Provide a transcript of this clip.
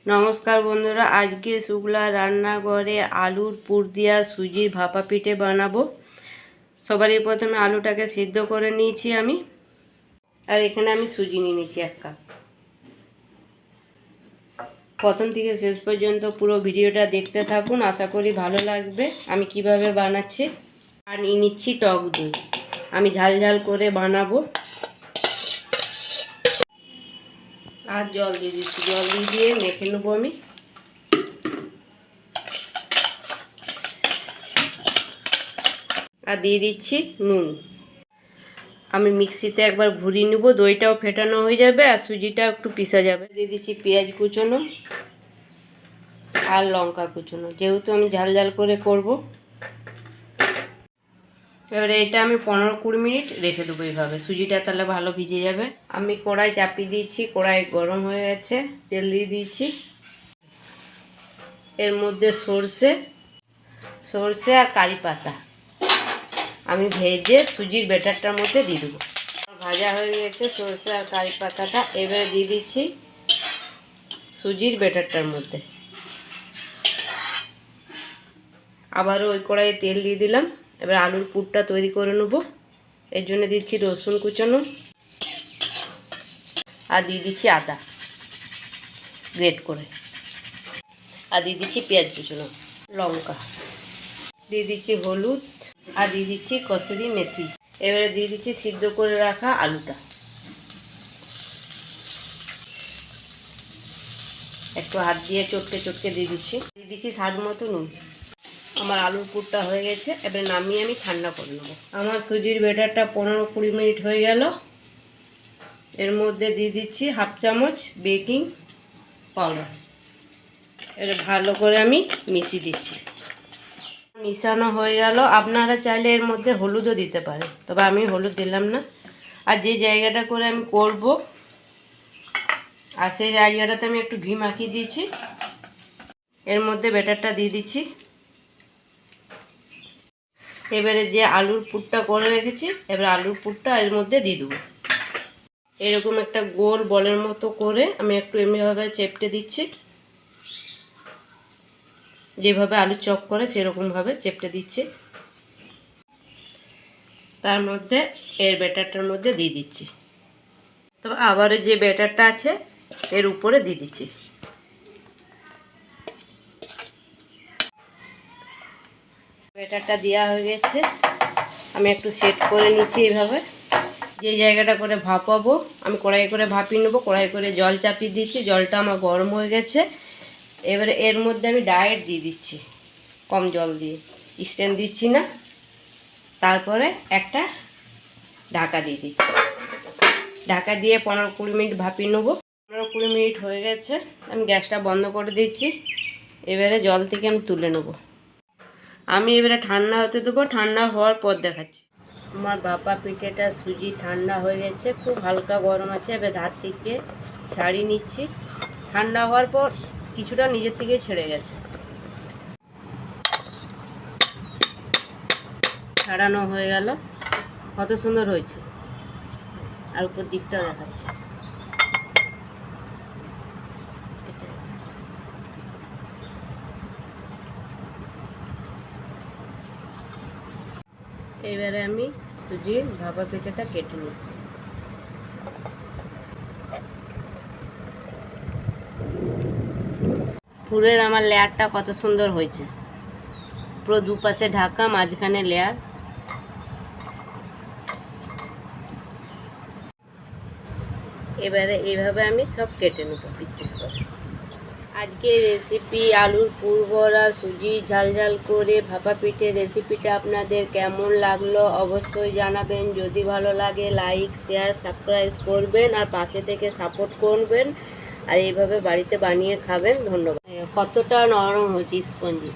নমস্কার বন্ধুরা, আজকে শুক্লা রান্নাঘরে আলুর পুর দিয়া সুজির ভাপা পিঠে বানাবো। সবারই প্রথমে আলুটাকে সিদ্ধ করে নিয়েছি আমি, আর এখানে আমি সুজি নিয়ে নিয়েছি 1 কাপ। প্রথম থেকে শেষ পর্যন্ত পুরো ভিডিওটা দেখতে থাকুন, আশা করি ভালো লাগবে আমি কিভাবে বানাচ্ছি। আর নিয়ে নিচ্ছি টক দই, আমি ঝাল ঝাল করে বানাবো। আর জল দিয়ে দিচ্ছি, জল দিয়ে মেখে নেবো আমি। আর দিয়ে দিচ্ছি নুন। আমি মিক্সিতে একবার ঘুরিয়ে নেবো, দইটাও ফেটানো হয়ে যাবে আর সুজিটা একটু পিসা যাবে। দিয়ে দিচ্ছি পেঁয়াজ কুচোনো আর লঙ্কা কুচোনো, যেহেতু আমি ঝাল ঝাল করে করব। এবারে এটা আমি 15-20 মিনিট রেখে দেবো এইভাবে, সুজিটা তাহলে ভালো ভিজে যাবে। আমি কড়াই চাপিয়ে দিয়েছি, কড়াই গরম হয়ে গেছে, তেল দিয়ে দিয়েছি। এর মধ্যে সর্ষে আর কারি পাতা আমি ভেজে সুজির ব্যাটারটার মধ্যে দিয়ে দেবো। ভাজা হয়ে গেছে সর্ষে আর কারি পাতাটা, এবারে দিয়ে দিচ্ছি সুজির ব্যাটারটার মধ্যে। আবারও ওই কড়াইয়ে তেল দিয়ে দিলাম। এবার আলুর পুরটা তৈরি করে নেবো। এর জন্য দিচ্ছি রসুন কুচানো আর দিয়ে দিচ্ছি আদা গ্রেট করে, আর দিয়ে দিচ্ছি পেঁয়াজ কুচানো, লঙ্কা দিয়ে দিচ্ছি হলুদ, আর দিয়ে দিচ্ছি কসুরি মেথি। এবারে দিয়ে দিচ্ছি সিদ্ধ করে রাখা আলুটা, একটু হাত দিয়ে চটকে দিয়ে দিচ্ছি স্বাদ মতো নুন। আমার আলুর পুরটা হয়ে গেছে, এবারে নামিয়ে আমি ঠান্ডা করে নেবো। আমার সুজির ব্যাটারটা 15-20 মিনিট হয়ে গেল। এর মধ্যে দিয়ে দিচ্ছি 1/2 চামচ বেকিং পাউডার। এটা ভালো করে আমি মিশিয়ে দিচ্ছি। মিশানো হয়ে গেল। আপনারা চাইলে এর মধ্যে হলুদও দিতে পারেন, তবে আমি হলুদ দিলাম না। আর যে জায়গাটা করে আমি করব, আর সেই জায়গাটাতে আমি একটু ঘি মাখিয়ে দিয়েছি। এর মধ্যে ব্যাটারটা দিয়ে দিচ্ছি। এবারে যে আলুর পুরটা করে রেখেছি, এবারে আলুর পুরটা এর মধ্যে দিয়ে দেবো। এরকম একটা গোল বলের মতো করে আমি একটু এমনিভাবে চেপটে দিচ্ছি, যেভাবে আলু চপ করে সেরকমভাবে চেপটে দিচ্ছি। তার মধ্যে এর ব্যাটারটার মধ্যে দিয়ে দিচ্ছি। তবে আবারও যে ব্যাটারটা আছে এর উপরে দিয়ে দিচ্ছি। ব্যাটারটা দেওয়া হয়ে গেছে, আমি একটু সেট করে নিচ্ছি এইভাবে। যে জায়গাটা করে ভাপাবো আমি কড়াই করে ভাপিয়ে নেবো। কড়াই করে জল চাপিয়ে দিচ্ছি, জলটা আমার গরম হয়ে গেছে। এবারে এর মধ্যে আমি ডাইরেক্ট দিয়ে দিচ্ছি, কম জল দিয়ে, স্ট্যান্ড দিচ্ছি না। তারপরে একটা ঢাকা দিয়ে দিচ্ছি। ঢাকা দিয়ে 15-20 মিনিট ভাপিয়ে নেবো। 15-20 মিনিট হয়ে গেছে, আমি গ্যাসটা বন্ধ করে দিচ্ছি। এবারে জল থেকে আমি তুলে নেবো। আমি এবারে ঠান্ডা হতে দেবো, ঠান্ডা হওয়ার পর দেখাচ্ছি। আমার ভাপা পিঠেটা সুজি ঠান্ডা হয়ে গেছে, খুব হালকা গরম আছে। এবার ধার থেকে ছাড়িয়ে নিচ্ছি। ঠান্ডা হওয়ার পর কিছুটা নিজের থেকে ছেড়ে গেছে, ছাড়ানো হয়ে গেল। কত সুন্দর হয়েছে, আর উপর দিকটাও দেখাচ্ছে। এবারে আমি সুজির ভাপা পিঠাটা কেটে নিচ্ছি। পুরের আমার লেয়ারটা কত সুন্দর হয়েছে, পুরো দুপাশে ঢাকা, মাঝখানে লেয়ার। এবারে এইভাবে আমি সব কেটে নেবো পিস পিস করে। আজকের রেসিপি আলুর পুর ভরা সুজি ঝাল ঝাল করে ভাপা পিঠের রেসিপিটা আপনাদের কেমন লাগলো অবশ্যই জানাবেন। যদি ভালো লাগে লাইক শেয়ার সাবস্ক্রাইব করবেন, আর পাশে থেকে সাপোর্ট করবেন, আর এইভাবে বাড়িতে বানিয়ে খাবেন। ধন্যবাদ। কতটা নরম হয়েছে স্পঞ্জি।